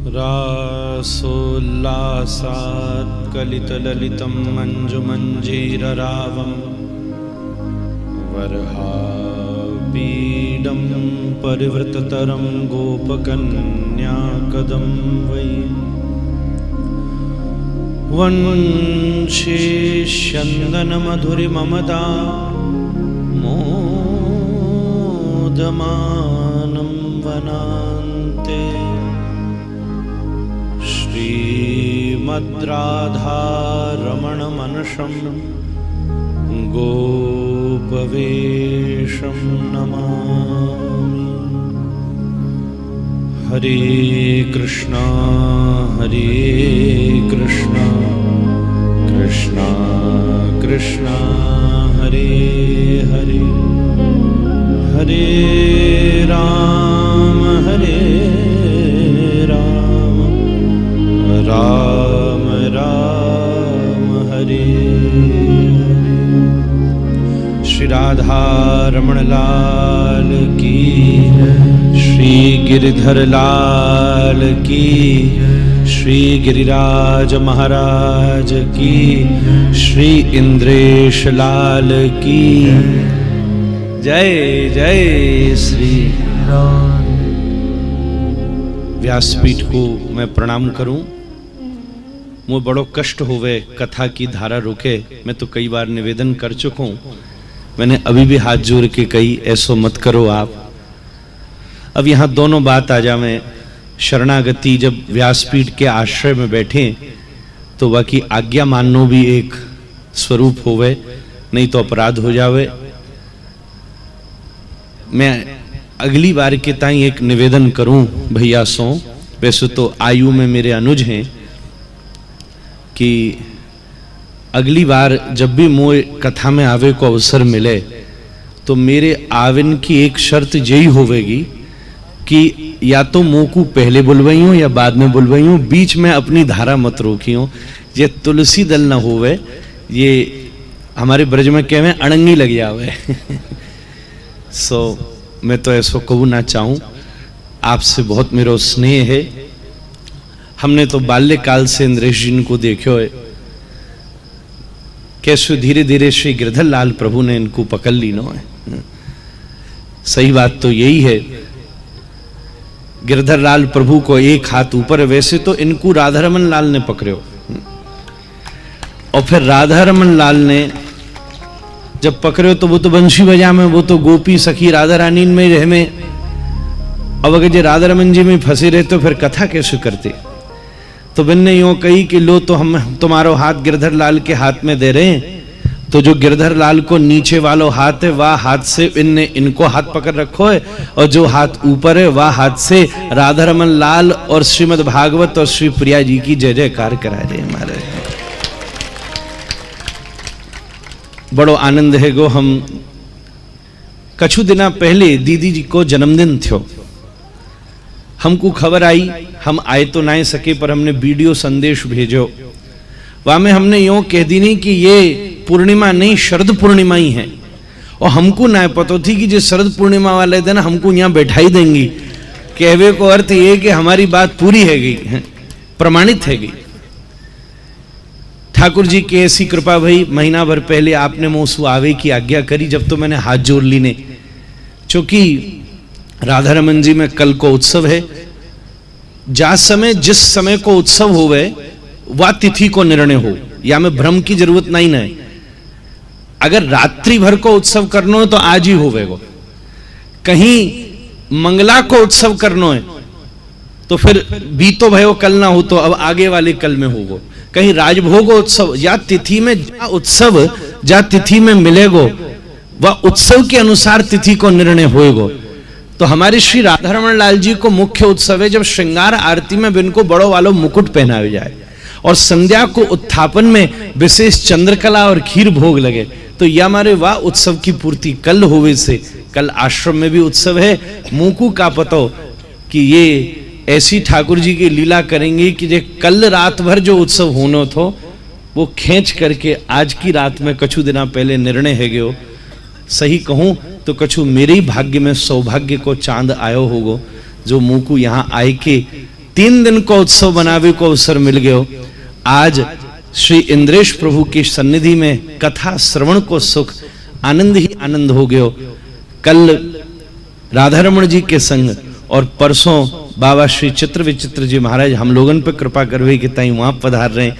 रासोल्लासात् कलितललितं मञ्जुमञ्जीररावं वरहापीडं परिवृततरं गोपकन्याकदं वै वंशे स्यन्दनमधुरिममदा मोदमानं वनान्ते श्रीमद्राधारमणमनशं गोपवेशं नमामि। हरे कृष्णा कृष्णा कृष्णा हरे हरे, हरे राम राम राम हरे हरे। श्री राधा रमण लाल की, श्री गिरिधर लाल की, श्री गिरिराज महाराज की, श्री इंद्रेश लाल की जय जय श्री राम। व्यासपीठ को मैं प्रणाम करूं। मुझे बड़ो कष्ट होवे कथा की धारा रुके। मैं तो कई बार निवेदन कर चुका हूं, मैंने अभी भी हाथ जोड़ के कही ऐसो मत करो आप। अब यहां दोनों बात आ जावे। शरणागति जब व्यासपीठ के आश्रय में बैठे तो बाकी आज्ञा माननो भी एक स्वरूप होवे, नहीं तो अपराध हो जावे। मैं अगली बार के ताई एक निवेदन करूं भैया सो, वैसे तो आयु में मेरे अनुज हैं, कि अगली बार जब भी मोए कथा में आवे को अवसर मिले तो मेरे आवन की एक शर्त यही होवेगी कि या तो मुंह को पहले बुलवाई हो या बाद में बुलवाई हो, बीच में अपनी धारा मत रोकी हो। ये तुलसी दल न होवे, ये हमारे ब्रज में कहवे अड़ंगी लग जावे। सो मैं तो ऐसो कहूँ ना चाहूँ। आपसे बहुत मेरा स्नेह है। हमने तो बाल्यकाल से इंद्रेश जी को देखो है, कैसे धीरे धीरे श्री गिरधर लाल प्रभु ने इनको पकड़ ली नो है। सही बात तो यही है, गिरधर लाल प्रभु को एक हाथ ऊपर है। वैसे तो इनको राधारमन लाल ने पकड़ो, और फिर राधारमन लाल ने जब पकड़ो तो वो तो बंशी बजा में, वो तो गोपी सखी राधा रानी में रह में। अब अगर जो राधारमन जी में फंसे रहे तो फिर कथा कैसे करते। तो बिन ने यूं कही कि लो तो हम तुम्हारो हाथ गिरधर लाल के हाथ में दे रहे हैं। तो जो गिरधर लाल को नीचे वालो हाथ है वह हाथ से इनने इनको हाथ पकड़ रखो है, और जो हाथ ऊपर है वह हाथ से राधारमन लाल और श्रीमद् भागवत और श्री प्रिया जी की जय जयकार करा दे। हमारे बड़ो आनंद है गो। हम कछु दिना पहले दीदी जी को जन्मदिन थयो, हमको खबर आई। हम आए तो ना सके पर हमने वीडियो संदेश भेजो। वहां में हमने यूं कह दी नहीं कि ये पूर्णिमा नहीं शरद पूर्णिमा ही है, और हमको ना पता थी कि जो शरद पूर्णिमा वाले दिन हमको यहाँ बैठाई देंगी। कहवे को अर्थ ये कि हमारी बात पूरी है गई, प्रमाणित है गई। ठाकुर जी की ऐसी कृपा भई, महीना भर पहले आपने मोसू आवे की आज्ञा करी। जब तो मैंने हाथ जोड़ ली ने, क्योंकि राधारमन जी में कल को उत्सव है। जिस समय को उत्सव होवे वह तिथि को निर्णय हो, या में भ्रम की जरूरत नहीं है। अगर रात्रि भर को उत्सव करना है तो आज ही होवेगो। कहीं मंगला को उत्सव करना है तो फिर बीतो भयो कल ना हो तो अब आगे वाले कल में होगो। कहीं राजभोग उत्सव या तिथि में उत्सव जा तिथि में मिलेगो, वह उत्सव के अनुसार तिथि को निर्णय होएगो। तो हमारे श्री राधारमण लाल जी को मुख्य उत्सव है जब श्रृंगार आरती में इनको बड़ो वालों मुकुट पहनावे जाए, और संध्या को उत्थापन में विशेष चंद्रकला और खीर भोग लगे। तो यह हमारे वाह उत्सव की पूर्ति कल होवे से। कल आश्रम में भी उत्सव है। मुकू का पतो कि ये ऐसी ठाकुर जी की लीला करेंगे कि जे कल रात भर जो उत्सव होना थो वो खींच करके आज की रात में कछु दिना पहले निर्णय है गयो। सही कहूं तो कछु मेरे ही भाग्य में सौभाग्य को चांद आयो होगो जो मुंह को यहाँ आए के 3 दिन को उत्सव बनावे को अवसर मिल गयो। आज श्री इंद्रेश प्रभु की सन्निधि में कथा श्रवण को सुख आनंद ही आनंद हो गयो। कल राधारमण जी के संग और परसों बाबा श्री चित्र विचित्र जी महाराज हम लोगन पे कृपा करवे कि ताई वहां पधार रहे।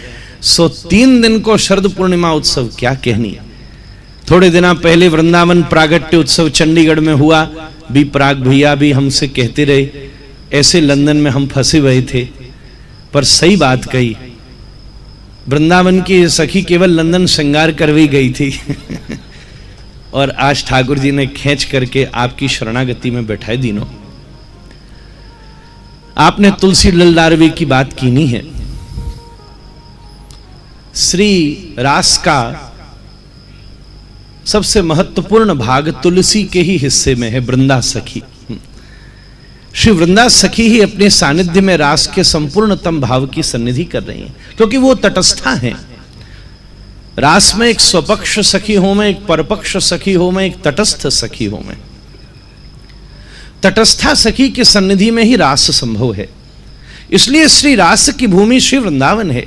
सो 3 दिन को शरद पूर्णिमा उत्सव क्या कहनी। थोड़े दिना पहले वृंदावन प्रागट्य उत्सव चंडीगढ़ में हुआ। बी प्राग भैया भी हमसे कहते रहे, ऐसे लंदन में हम फंसे हुए थे, पर सही बात कही। वृंदावन की सखी केवल लंदन श्रृंगार करवी गई थी और आज ठाकुर जी ने खींच करके आपकी शरणागति में बैठाए दीनों। आपने तुलसी ललदारवी की बात की नहीं है। श्री रास का सबसे महत्वपूर्ण भाग तुलसी के ही हिस्से में है, वृंदा सखी। श्री वृंदा सखी ही अपने सानिध्य में रास के संपूर्णतम भाव की सन्निधि कर रही हैं, क्योंकि वो तटस्था हैं। रास में एक स्वपक्ष सखी हो में, एक परपक्ष सखी हो में, एक तटस्थ सखी हो में। तटस्था सखी की सन्निधि में ही रास संभव है। इसलिए श्री रास की भूमि श्री वृंदावन है,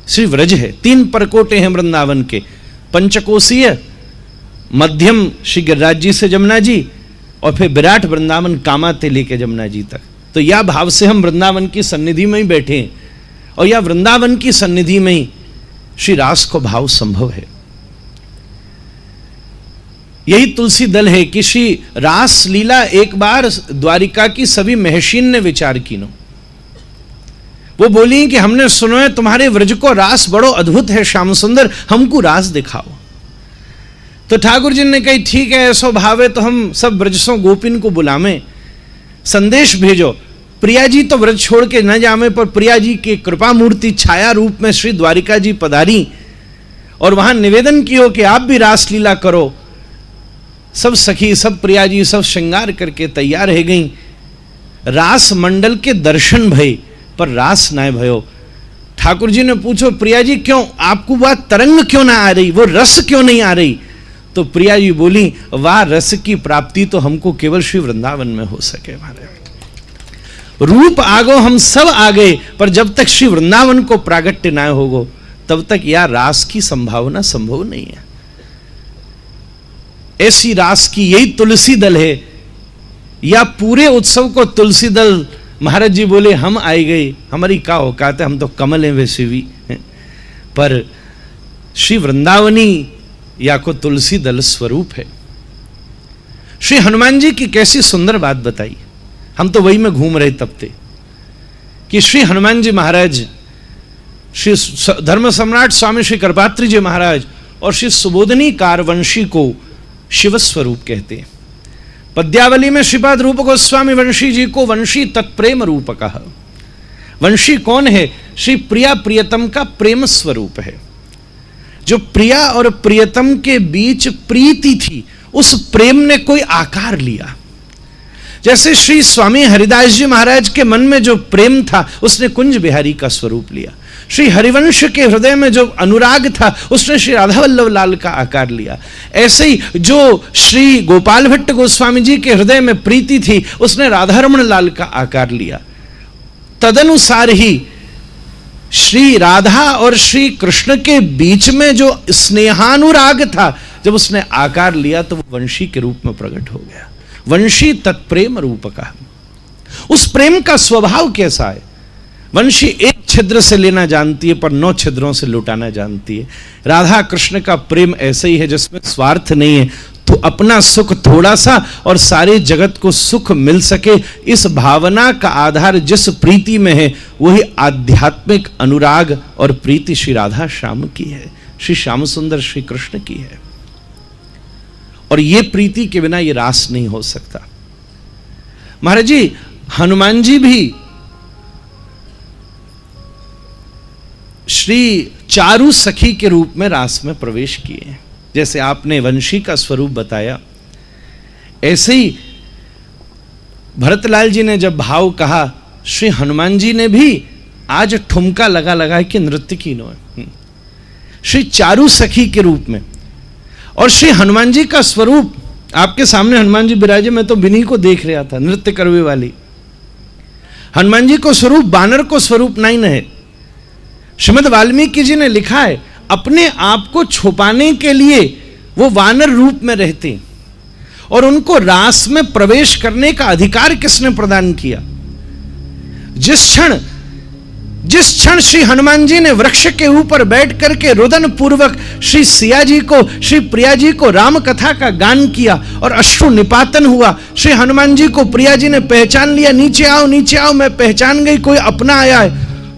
श्री व्रज है। 3 परकोटे हैं वृंदावन के, पंचकोशीय, मध्यम श्री गिरिराज जी से जमुना जी, और फिर विराट वृंदावन कामाते लेके जमुना जी तक। तो यह भाव से हम वृंदावन की सन्निधि में ही बैठे हैं, और यह वृंदावन की सन्निधि में ही श्री रास को भाव संभव है। यही तुलसी दल है कि श्री रास लीला एक बार द्वारिका की सभी महर्षियों ने विचार की नो। वो बोली कि हमने सुनो है तुम्हारे व्रज को रास बड़ो अद्भुत है, श्याम सुंदर हमको रास दिखाओ। तो ठाकुर जी ने कही ठीक है, ऐसो भाव है तो हम सब ब्रजसों गोपिन को बुलावें, संदेश भेजो। प्रिया जी तो व्रज छोड़ के न जामे, पर प्रिया जी की कृपा मूर्ति छाया रूप में श्री द्वारिका जी पधारी और वहां निवेदन कियो कि आप भी रास लीला करो। सब सखी, सब प्रिया जी सब श्रृंगार करके तैयार रह गई। रास मंडल के दर्शन भय, पर रास न भयो। ठाकुर जी ने पूछो प्रिया जी क्यों, आपको वह तरंग क्यों ना आ रही, वो रस क्यों नहीं आ रही? तो प्रिया जी बोली वाह रस की प्राप्ति तो हमको केवल श्री वृंदावन में हो सके। हमारे रूप आगो हम सब आ गए, पर जब तक श्री वृंदावन को प्रागट्य ना होगो तब तक यह रास की संभावना संभव नहीं है। ऐसी रास की यही तुलसी दल है। या पूरे उत्सव को तुलसी दल, महाराज जी बोले हम आए गए, हमारी क्या औकात है, हम तो कमल हैं वैसे भी, पर श्री वृंदावनी या को तुलसी दल स्वरूप है। श्री हनुमान जी की कैसी सुंदर बात बताई। हम तो वही में घूम रहे तब थे कि श्री हनुमान जी महाराज, श्री धर्म सम्राट स्वामी श्री कृपात्री जी महाराज और श्री सुबोधनी कारवंशी को शिव स्वरूप कहते हैं। पद्यावली में श्रीपाद रूप गोस्वामी वंशी जी को वंशी तत्प्रेम रूप कहा। वंशी कौन है? श्री प्रिया प्रियतम का प्रेम स्वरूप है। जो प्रिया और प्रियतम के बीच प्रीति थी, उस प्रेम ने कोई आकार लिया। जैसे श्री स्वामी हरिदास जी महाराज के मन में जो प्रेम था, उसने कुंज बिहारी का स्वरूप लिया। श्री हरिवंश के हृदय में जो अनुराग था, उसने श्री राधा वल्लभ लाल का आकार लिया। ऐसे ही जो श्री गोपाल भट्ट गोस्वामी जी के हृदय में प्रीति थी, उसने राधारमण लाल का आकार लिया। तदनुसार ही श्री राधा और श्री कृष्ण के बीच में जो स्नेहानुराग था, जब उसने आकार लिया तो वो वंशी के रूप में प्रकट हो गया। वंशी तत्प्रेम रूप का। उस प्रेम का स्वभाव कैसा है? वंशी एक छिद्र से लेना जानती है, पर 9 छिद्रों से लुटाना जानती है। राधा कृष्ण का प्रेम ऐसे ही है जिसमें स्वार्थ नहीं है, तो अपना सुख थोड़ा सा और सारे जगत को सुख मिल सके, इस भावना का आधार जिस प्रीति में है, वही आध्यात्मिक अनुराग और प्रीति श्री राधा श्याम की है, श्री श्याम सुंदर श्री कृष्ण की है। और ये प्रीति के बिना ये रास नहीं हो सकता। महाराज जी, हनुमान जी भी श्री चारु सखी के रूप में रास में प्रवेश किए। जैसे आपने वंशी का स्वरूप बताया, ऐसे ही भरतलाल जी ने जब भाव कहा, श्री हनुमान जी ने भी आज ठुमका लगा लगा के नृत्य की नो श्री चारु सखी के रूप में। और श्री हनुमान जी का स्वरूप आपके सामने हनुमान जी विराजे, मैं तो बिन्ही को देख रहा था नृत्य करवे वाली। हनुमान जी को स्वरूप बानर को स्वरूप नहीं है। श्रीमद् वाल्मीकि जी ने लिखा है अपने आप को छुपाने के लिए वो वानर रूप में रहते, और उनको रास में प्रवेश करने का अधिकार किसने प्रदान किया? जिस क्षण श्री हनुमान जी ने वृक्ष के ऊपर बैठ करके रुदन पूर्वक श्री सिया जी को, श्री प्रिया जी को राम कथा का गान किया और अश्रु निपातन हुआ, श्री हनुमान जी को प्रिया जी ने पहचान लिया, नीचे आओ मैं पहचान गई, कोई अपना आया है।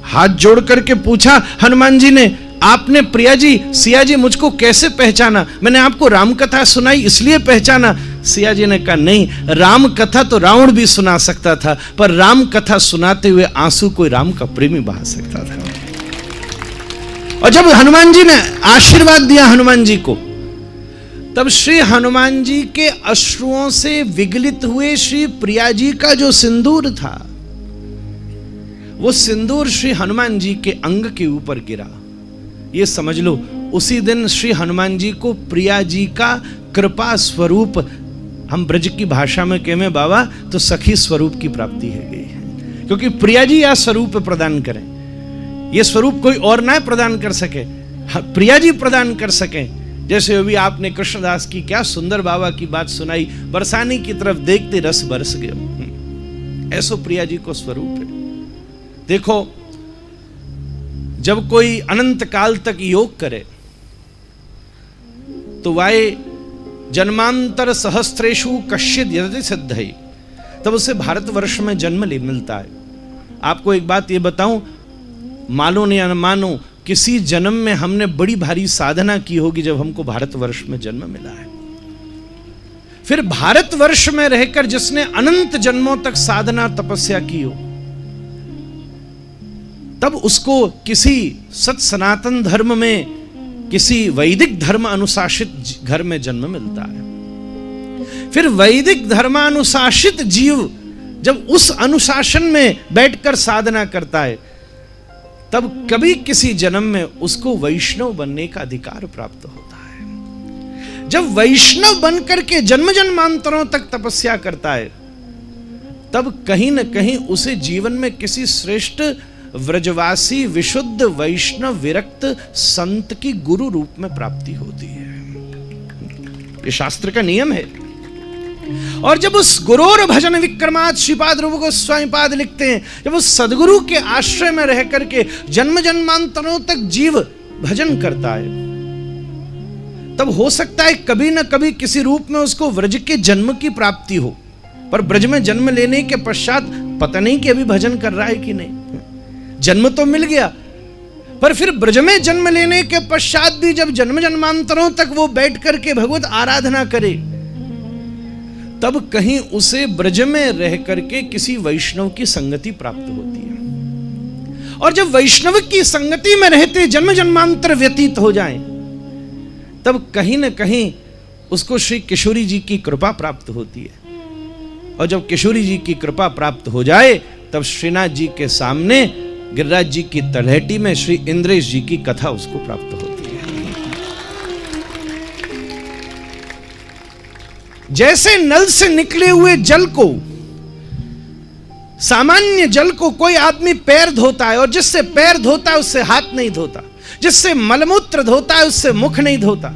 हाथ जोड़ करके पूछा हनुमान जी ने, आपने प्रिया जी, सिया जी मुझको कैसे पहचाना? मैंने आपको राम कथा सुनाई इसलिए पहचाना। सिया जी ने कहा नहीं, राम कथा तो रावण भी सुना सकता था, पर राम कथा सुनाते हुए आंसू कोई राम का प्रेमी बहा सकता था। और जब हनुमान जी ने आशीर्वाद दिया हनुमान जी को, तब श्री हनुमान जी के अश्रुओं से विगलित हुए श्री प्रिया जी का जो सिंदूर था, वो सिंदूर श्री हनुमान जी के अंग के ऊपर गिरा। ये समझ लो उसी दिन श्री हनुमान जी को प्रिया जी का कृपा स्वरूप, हम ब्रज की भाषा में कहें बाबा तो सखी स्वरूप की प्राप्ति है गई है, क्योंकि प्रिया जी यह स्वरूप प्रदान करें, यह स्वरूप कोई और ना प्रदान कर सके, प्रिया जी प्रदान कर सके। जैसे अभी आपने कृष्णदास की क्या सुंदर बाबा की बात सुनाई, बरसाने की तरफ देखते रस बरस गए, ऐसो प्रिया जी को स्वरूप है। देखो जब कोई अनंत काल तक योग करे तो वाय जन्मांतर सहस्त्रेषु कश्चित् यदि सिद्धि, तब उसे भारतवर्ष में जन्म ले मिलता है। आपको एक बात ये बताऊं, मानो या न मानो, किसी जन्म में हमने बड़ी भारी साधना की होगी जब हमको भारतवर्ष में जन्म मिला है। फिर भारतवर्ष में रहकर जिसने अनंत जन्मों तक साधना तपस्या की हो, तब उसको किसी सत सनातन धर्म में, किसी वैदिक धर्म अनुशासित घर में जन्म मिलता है। फिर वैदिक धर्मानुशासित जीव जब उस अनुशासन में बैठकर साधना करता है, तब कभी किसी जन्म में उसको वैष्णव बनने का अधिकार प्राप्त होता है। जब वैष्णव बनकर के जन्म जन्मांतरों तक तपस्या करता है, तब कहीं न कहीं उसे जीवन में किसी श्रेष्ठ व्रजवासी विशुद्ध वैष्णव विरक्त संत की गुरु रूप में प्राप्ति होती है। ये शास्त्र का नियम है। और जब उस गुरोर भजन विक्रमात् श्रीपाद रूप गोस्वामी पाद लिखते हैं, जब उस सदगुरु के आश्रय में रह करके जन्म जन्मांतरों तक जीव भजन करता है, तब हो सकता है कभी न कभी किसी रूप में उसको व्रज के जन्म की प्राप्ति हो, पर ब्रज में जन्म लेने के पश्चात पता नहीं कि अभी भजन कर रहा है कि नहीं। जन्म तो मिल गया, पर फिर ब्रज में जन्म लेने के पश्चात भी जब जन्म जन्मांतरों तक वो बैठ करके भगवत आराधना करे, तब कहीं उसे ब्रज में रह करके किसी वैष्णव की संगति प्राप्त होती है। और जब वैष्णव की संगति में रहते जन्म जन्मांतर व्यतीत हो जाएं, तब कहीं न कहीं उसको श्री किशोरी जी की कृपा प्राप्त होती है। और जब किशोरी जी की कृपा प्राप्त हो जाए, तब श्रीनाथ जी के सामने गिरिराज जी की तलहटी में श्री इंद्रेश जी की कथा उसको प्राप्त होती है। जैसे नल से निकले हुए जल को, सामान्य जल को कोई आदमी पैर धोता है, और जिससे पैर धोता है उससे हाथ नहीं धोता, जिससे मलमूत्र धोता है उससे मुख नहीं धोता,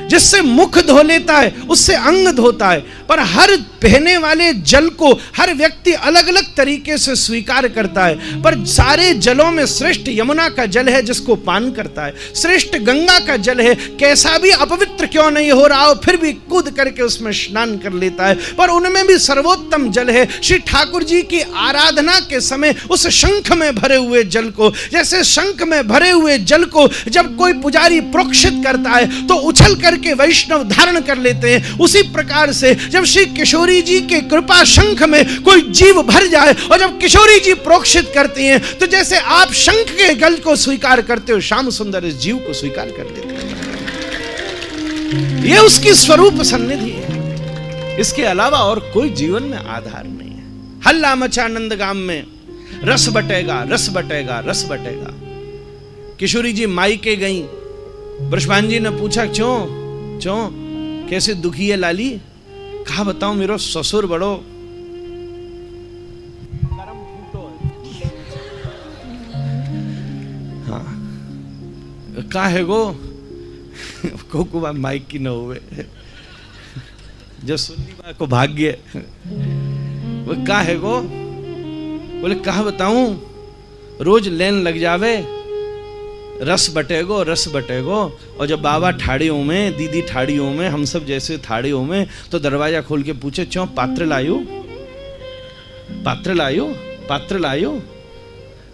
जिससे मुख धो लेता है उससे अंग धोता है। पर हर बहने वाले जल को हर व्यक्ति अलग अलग तरीके से स्वीकार करता है, पर सारे जलों में श्रेष्ठ यमुना का जल है जिसको पान करता है, श्रेष्ठ गंगा का जल है, कैसा भी अपवित्र क्यों नहीं हो रहा हो फिर भी कूद करके उसमें स्नान कर लेता है। पर उनमें भी सर्वोत्तम जल है श्री ठाकुर जी की आराधना के समय उस शंख में भरे हुए जल को, जैसे शंख में भरे हुए जल को जब कोई पुजारी प्रोक्षित करता है तो उछल करके वैष्णव धारण कर लेते हैं, उसी प्रकार से जब श्री किशोरी जी के कृपा शंख में कोई जीव भर जाए और जब किशोरी जी प्रोक्षित करती हैं, तो जैसे आप शंख के गल को स्वीकार करते हो, श्याम सुंदर इस जीव को स्वीकार कर लेते हैं। यह उसकी स्वरूप सन्निधि है, इसके अलावा और कोई जीवन में आधार नहीं है। हल्ला मचा नंदगाम में, रस बटेगा रस बटेगा रस बटेगा। किशोरी जी माई के गई, ब्रजभान जी ने पूछा क्यों क्यों कैसे दुखी है लाली? कहा बताऊं, मेरो ससुर बड़ो कर्म का है गो को माइक की न हुए जो सुननी बा को भाग्य वो का है गो। बोले कहा बताऊं, रोज लेन लग जावे, रस बटेगो रस बटेगो। और जब बाबा ठाड़ियों में, दीदी ठाड़ियों में, हम सब जैसे ठाड़ियों में, तो दरवाजा खोल के पूछे क्यों पात्र लायो, पात्र लायो, पात्र लायो।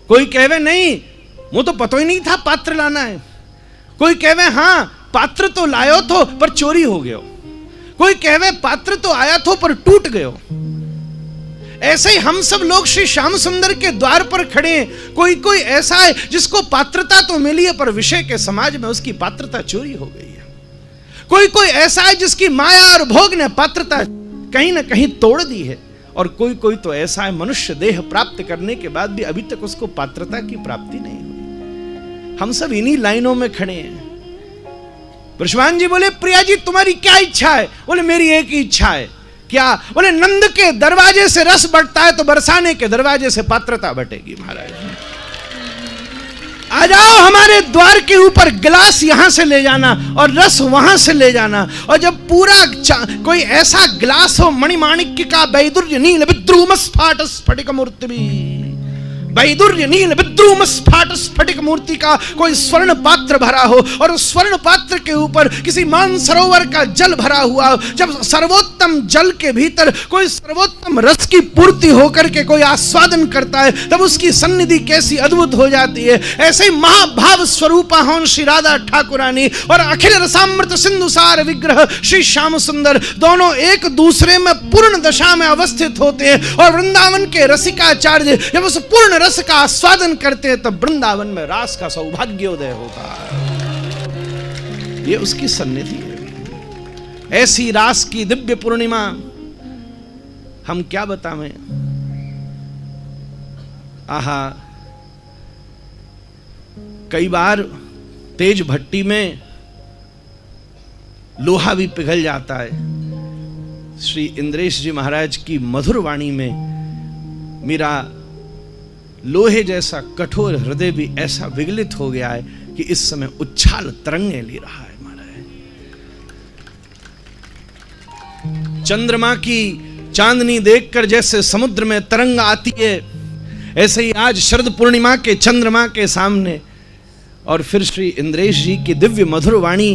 कोई कहवे नहीं, वो तो पता ही नहीं था पात्र लाना है। कोई कहवे हाँ पात्र तो लायो थो पर चोरी हो गयो। कोई कहवे पात्र तो आया थो पर टूट गयो। ऐसे ही हम सब लोग श्री श्याम सुंदर के द्वार पर खड़े हैं। कोई कोई ऐसा है जिसको पात्रता तो मिली है पर विषय के समाज में उसकी पात्रता चोरी हो गई है। कोई कोई ऐसा है जिसकी माया और भोग ने पात्रता कहीं ना कहीं तोड़ दी है। और कोई कोई तो ऐसा है मनुष्य देह प्राप्त करने के बाद भी अभी तक उसको पात्रता की प्राप्ति नहीं हुई। हम सब इन्हीं लाइनों में खड़े हैं। ब्रजमान जी बोले प्रिया जी तुम्हारी क्या इच्छा है? बोले मेरी एक ही इच्छा है। क्या? बोले नंद के दरवाजे से रस बटता है तो बरसाने के दरवाजे से पात्रता बटेगी। महाराज आ जाओ हमारे द्वार के ऊपर, गिलास यहां से ले जाना और रस वहां से ले जाना। और जब पूरा कोई ऐसा गिलास हो मणिमाणिक्य का वैदुर्य नील विद्रुम स्फाट स्फटिक मूर्ति भी, वैदुर्य नील विद्रुम स्फाट स्फटिक मूर्ति का कोई स्वर्ण पात्र भरा हो और उस स्वर्ण पात्र के ऊपर किसी मानसरोवर का जल भरा हुआ हो। जब सर्वोत्तम जल के भीतर कोई सर्वोत्तम रस की पूर्ति होकर के कोई आस्वादन करता है तब उसकी सन्निधि कैसी अद्भुत हो जाती है। ऐसे ही महाभाव स्वरूपा हो श्री राधा ठाकुरानी और अखिल रसामृत सिंधुसार विग्रह श्री श्याम सुंदर, दोनों एक दूसरे में पूर्ण दशा में अवस्थित होते हैं। और वृंदावन के रसिकाचार्य जब उस पूर्ण रस का आस्वादन करते हैं तब वृंदावन में रास का सौभाग्योदय होता है। ये उसकी सन्निधि है। ऐसी रास की दिव्य पूर्णिमा हम क्या बतावें। आहा, कई बार तेज भट्टी में लोहा भी पिघल जाता है। श्री इंद्रेश जी महाराज की मधुर वाणी में मेरा लोहे जैसा कठोर हृदय भी ऐसा विगलित हो गया है कि इस समय उच्छाल तरंगे ले रहा है। महाराज चंद्रमा की चांदनी देखकर जैसे समुद्र में तरंग आती है, ऐसे ही आज शरद पूर्णिमा के चंद्रमा के सामने और फिर श्री इंद्रेश जी की दिव्य मधुर वाणी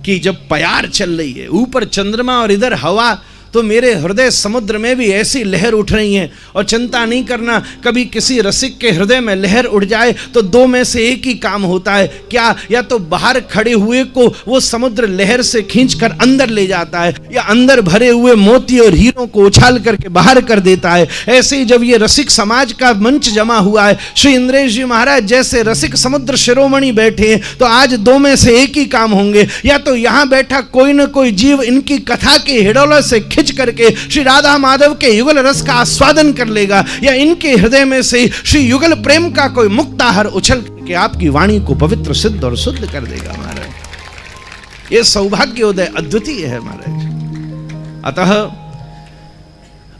की जब प्यार चल रही है, ऊपर चंद्रमा और इधर हवा, तो मेरे हृदय समुद्र में भी ऐसी लहर उठ रही है। और चिंता नहीं करना, कभी किसी रसिक के हृदय में लहर उठ जाए तो दो में से एक ही काम होता है। क्या? या तो बाहर खड़े हुए को वो समुद्र लहर से खींचकर अंदर ले जाता है, या अंदर भरे हुए मोती और हीरों को उछाल करके बाहर कर देता है। ऐसे ही जब ये रसिक समाज का मंच जमा हुआ है, श्री इंद्रेश जी महाराज जैसे रसिक समुद्र शिरोमणि बैठे हैं, तो आज दो में से एक ही काम होंगे। या तो यहां बैठा कोई ना कोई जीव इनकी कथा के हिडोले से करके श्री राधा माधव के युगल रस का आस्वादन कर लेगा, या इनके हृदय में से श्री युगल प्रेम का कोई मुक्ताहार उछल के आपकी वाणी को पवित्र सिद्ध और शुद्ध कर देगा। महाराज ये सौभाग्योदय अद्वितीय है। महाराज अतः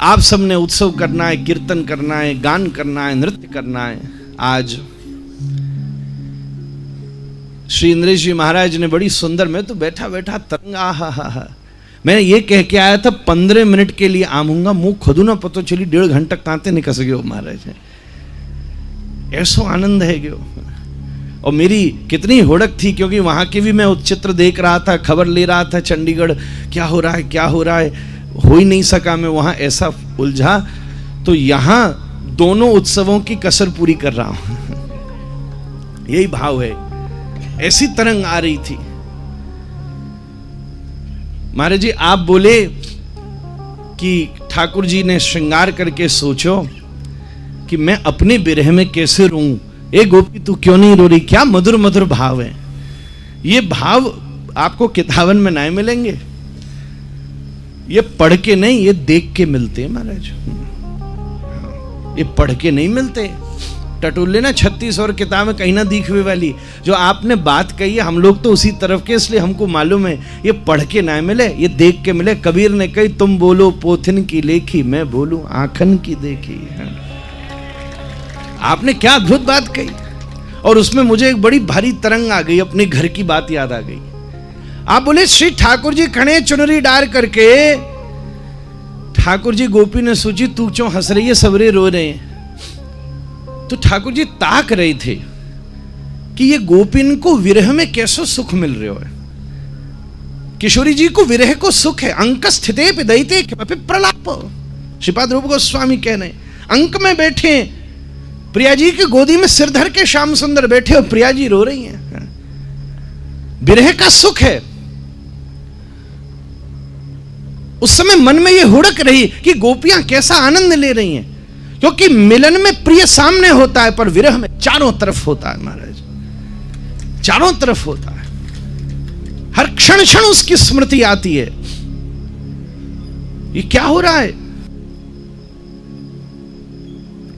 आप सबने उत्सव करना है, कीर्तन करना है, गान करना है, नृत्य करना है। आज श्री इंद्रेश जी महाराज ने बड़ी सुंदर, मैं तो बैठा बैठा तरंग, आहा, मैं ये कह के आया था 15 मिनट के लिए आऊंगा, मुंह खुदू ना पतो चली 1.5 घंटा कांते निकस गयो महाराज। ऐसो आनंद है गयो। और मेरी कितनी हुड़क थी, क्योंकि वहां के भी मैं चित्र देख रहा था, खबर ले रहा था चंडीगढ़, क्या हो रहा है क्या हो रहा है, हो ही नहीं सका मैं वहां, ऐसा उलझा। तो यहां दोनों उत्सवों की कसर पूरी कर रहा हूं। यही भाव है। ऐसी तरंग आ रही थी। महाराज जी आप बोले कि ठाकुर जी ने श्रृंगार करके सोचो कि मैं अपने विरह में कैसे रोऊं। ए गोपी तू क्यों नहीं रो रही? क्या मधुर मधुर भाव है। ये भाव आपको किताबन में नहीं मिलेंगे, ये पढ़ के नहीं, ये देख के मिलते हैं महाराज। ये पढ़ के नहीं मिलते। टटोले ना 36 और किताबें कहीं ना दिख हुए वाली, जो आपने बात कही है हम लोग तो उसी तरफ के, इसलिए हमको मालूम है। ये पढ़ के ना मिले, ये देख के मिले। कबीर ने कही तुम बोलो पोथिन की लेखी, मैं बोलूं आंखन की देखी। आपने क्या अद्भुत बात कही। और उसमें मुझे एक बड़ी भारी तरंग आ गई, अपने घर की बात याद आ गई। आप बोले श्री ठाकुर जी खड़े चुनरी डार करके, ठाकुर जी गोपी ने सोची तू क्यों हंस रही है, सबरे रो रहे हैं। तो ठाकुर जी ताक रहे थे कि ये गोपिन को विरह में कैसो सुख मिल रहे हो है। किशोरी जी को विरह को सुख है। अंक स्थिते पिदयिते किमपि प्रलाप, श्रीपाद रूप गोस्वामी कह रहे अंक में बैठे प्रिया जी की गोदी में सिर धर के श्याम सुंदर बैठे और प्रिया जी रो रही हैं। विरह का सुख है। उस समय मन में यह हुड़क रही कि गोपियां कैसा आनंद ले रही हैं, क्योंकि मिलन में प्रिय सामने होता है पर विरह में चारों तरफ होता है महाराज, चारों तरफ होता है। हर क्षण क्षण उसकी स्मृति आती है। ये क्या हो रहा है?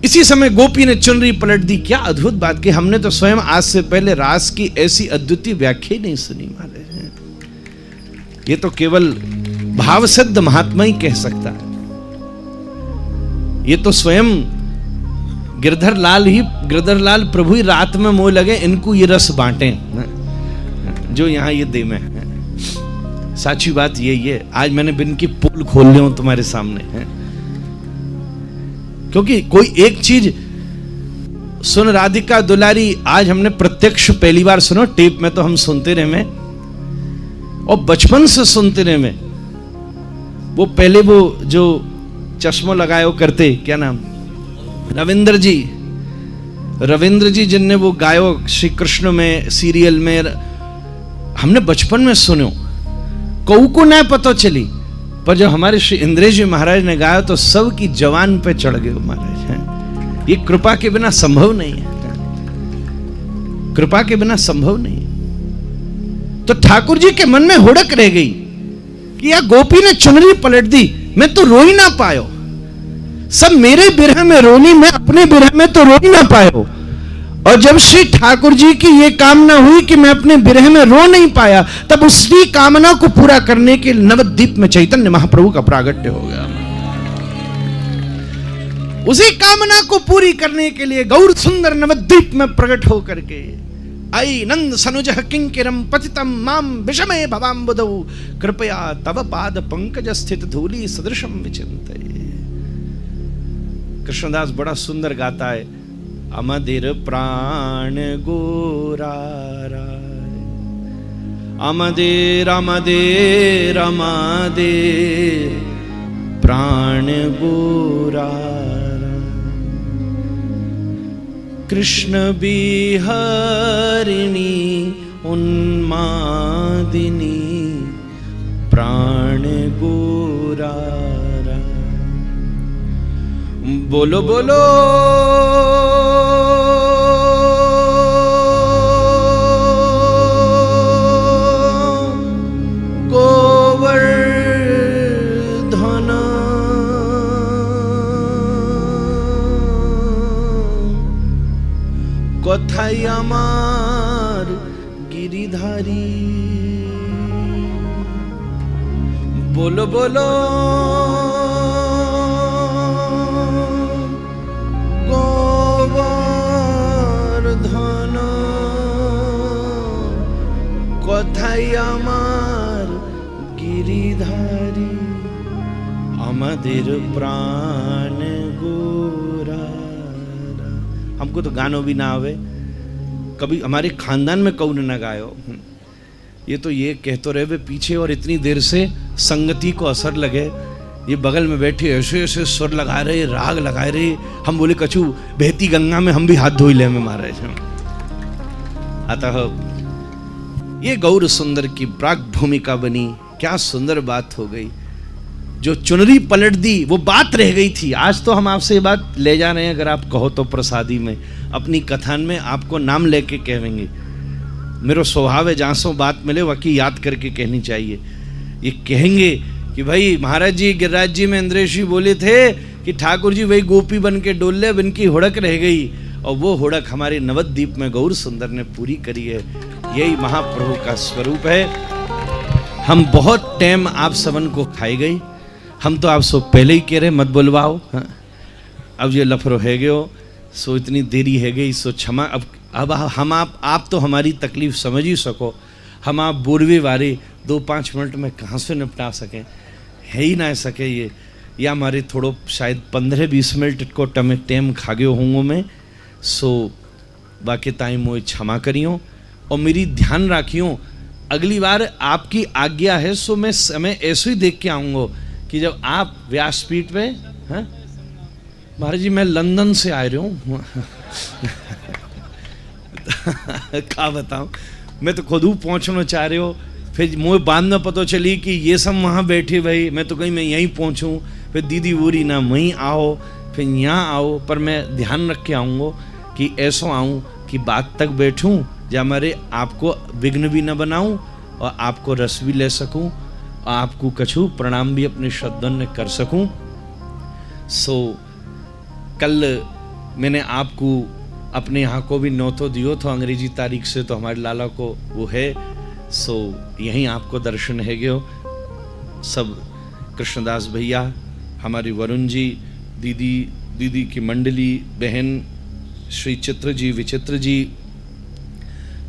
इसी समय गोपी ने चुनरी पलट दी। क्या अद्भुत बात की, हमने तो स्वयं आज से पहले रास की ऐसी अद्वितीय व्याख्या नहीं सुनी महाराज। ये तो केवल भाव सिद्ध महात्मा ही कह सकता है। ये तो स्वयं गिरधर लाल प्रभु ही रात में मोह लगे इनको ये रस बांटे जो यहां ये दे में है। साची बात यही है। आज मैंने बिन की पोल खोल ले हूं तुम्हारे सामने है, क्योंकि कोई एक चीज सुन राधिका दुलारी आज हमने प्रत्यक्ष पहली बार सुनो। टेप में तो हम सुनते रहे में और बचपन से सुनते रहे में। वो पहले वो जो चश्मो लगाए वो करते, क्या नाम, रविंद्र जी जिनने वो गायो श्री कृष्ण में सीरियल में, हमने बचपन में सुनो। कऊ को न पता चली, पर जब हमारे श्री इंद्रेश जी महाराज ने गाया तो सब की जवान पे चढ़ गए महाराज हैं। ये कृपा के बिना संभव नहीं है, कृपा के बिना संभव नहीं है। तो ठाकुर जी के मन में हुड़क रह गई कि यार गोपी ने चुनरी पलट दी, मैं तो रो ही ना पायो। सब मेरे बिरह में रोनी, मैं अपने बिरह में तो रो ही ना पायो। और जब श्री ठाकुर जी की यह कामना हुई कि मैं अपने बिरह में रो नहीं पाया, तब उसी कामना को पूरा करने के नवद्वीप में चैतन्य महाप्रभु का प्रागट्य हो गया। उसी कामना को पूरी करने के लिए गौर सुंदर नवद्वीप में प्रकट होकर के आई। नंद सनुजः किंकिरम पतितम माम विषमे भवाम्बुदौ कृपया तव पाद पंकज स्थित धूली सदृशम विचिंतये। कृष्णदास बड़ा सुंदर गाता है। अमदिर प्राण गोरारा, अमदिर अमदिर अमदिर प्राण गोरारा, कृष्ण बिहरिणी उन्मादिनी प्राण गोरारा। बोलो बोलो गोवर्धन কথাই আমার गिरिधारी। बोलो बोलो গোবর্ধন কথাই আমার गिरिधारी। আমাদের प्राण गोरा। हमको तो गानों भी ना आवे, कभी हमारे खानदान में कौन न गायो। ये तो ये कहते रहे वे पीछे और इतनी देर से संगति को असर लगे। ये बगल में बैठे ऐसे ऐसे स्वर लगा रहे, राग लगा रहे। हम बोले कछु बहती गंगा में हम भी हाथ धोई ले में मारे। अतः ये गौर सुंदर की प्राग भूमिका बनी। क्या सुंदर बात हो गई। जो चुनरी पलट दी वो बात रह गई थी। आज तो हम आपसे ये बात ले जा रहे हैं, अगर आप कहो तो प्रसादी में अपनी कथान में आपको नाम लेके कहेंगे। मेरा स्वभाव है जहाँ सो बात मिले वाकई याद करके कहनी चाहिए। ये कहेंगे कि भाई महाराज जी गिरिराज जी में इंद्रेश जी बोले थे कि ठाकुर जी वही गोपी बन के डोले, इनकी हुड़क रह गई, और वो हुड़क हमारे नवद्वीप में गौर सुंदर ने पूरी करी है। यही महाप्रभु का स्वरूप है। हम बहुत टाइम आप सबन को खाई गई। हम तो आप सो पहले ही कह रहे मत बोलवाओ। हाँ? अब ये लफरो है गयो सो इतनी देरी है गई सो क्षमा। अब अब हम आप तो हमारी तकलीफ समझ ही सको, हम आप बोरवे वारे 2-5 मिनट में कहाँ से निपटा सकें, है ही ना सके ये, या हमारे थोड़ो शायद 15-20 मिनट को टाइम खा गयो होंगे मैं। सो बाकी ताई मोए क्षमा करियो और मेरी ध्यान राखियो, अगली बार आपकी आज्ञा है सो मैं समय ऐसे ही देख के आऊँगा कि जब आप व्यासपीठ पे, हाँ महाराज जी मैं लंदन से आ रहा हूँ क्या बताऊँ, मैं तो खुद पहुँचना चाह रहे हो, फिर मुझे बाद में पता चली कि ये सब वहाँ बैठे भाई, मैं तो कहीं मैं यहीं पहुँचूँ, फिर दीदी बोली ना वहीं आओ फिर यहाँ आओ, पर मैं ध्यान रख के आऊँगा कि ऐसा आऊँ कि बात तक बैठूँ जो हमारे आपको विघ्न भी न बनाऊँ और आपको रस भी ले सकूँ और आपको कछु प्रणाम भी अपने श्रद्धा कर सकूँ। सो कल मैंने आपको अपने यहाँ को भी न्योतो दियो था अंग्रेजी तारीख से, तो हमारे लाला को वो है, सो यहीं आपको दर्शन है गयो। सब कृष्णदास भैया, हमारी वरुण जी, दीदी की मंडली, बहन श्री चित्र जी, विचित्र जी,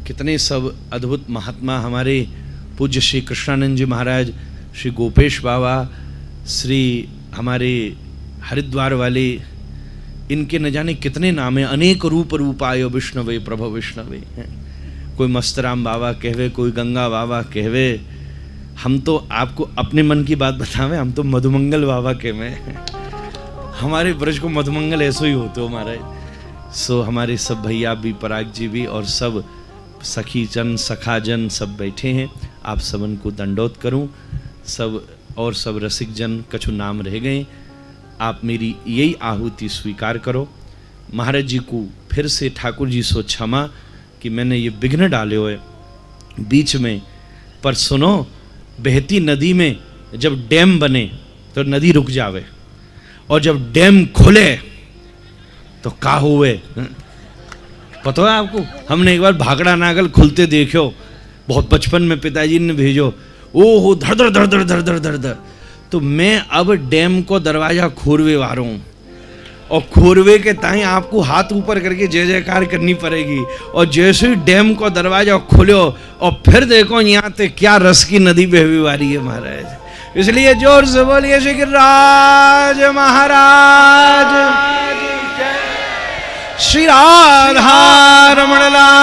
कितने सब अद्भुत महात्मा, हमारे पूज्य श्री कृष्णानंद जी महाराज, श्री गोपेश बाबा, श्री हमारे हरिद्वार वाले, इनके न जाने कितने नाम हैं, अनेक रूपायो विष्णवे प्रभु विष्णवे हैं। कोई मस्तराम बाबा कहवे, कोई गंगा बाबा कहवे, हम तो आपको अपने मन की बात बतावे, हम तो मधुमंगल बाबा कहवे, हमारे ब्रज को मधुमंगल ऐसे ही होते हो महाराज। सो हमारे सब भैया भी, पराग जी भी और सब सखी जन सखा जन सब बैठे हैं, आप सबन को दंडोत करूं, सब और सब रसिक जन कछु नाम रह गए, आप मेरी यही आहुति स्वीकार करो। महाराज जी को फिर से ठाकुर जी सो क्षमा कि मैंने ये विघ्न डाले हुए बीच में, पर सुनो बहती नदी में जब डैम बने तो नदी रुक जावे, और जब डैम खुले तो का हुए पता है आपको, हमने एक बार भागड़ा नागल खुलते देखो, बहुत बचपन में पिताजी ने भेजो, ओहो धड़ धड़ धड़ धड़ धड़ धड़ धड़ धड़, तो मैं अब डैम को दरवाजा खोरवे वाला हूँ, और खोरवे के ताई आपको हाथ ऊपर करके जय जयकार करनी पड़ेगी, और जैसे ही डैम को दरवाजा खोलो और फिर देखो यहाँ पे क्या रस की नदी बहवी वाली है महाराज। इसलिए जोर से बोलिए श्री गिरिराज महाराज, श्री राधा रमण लाल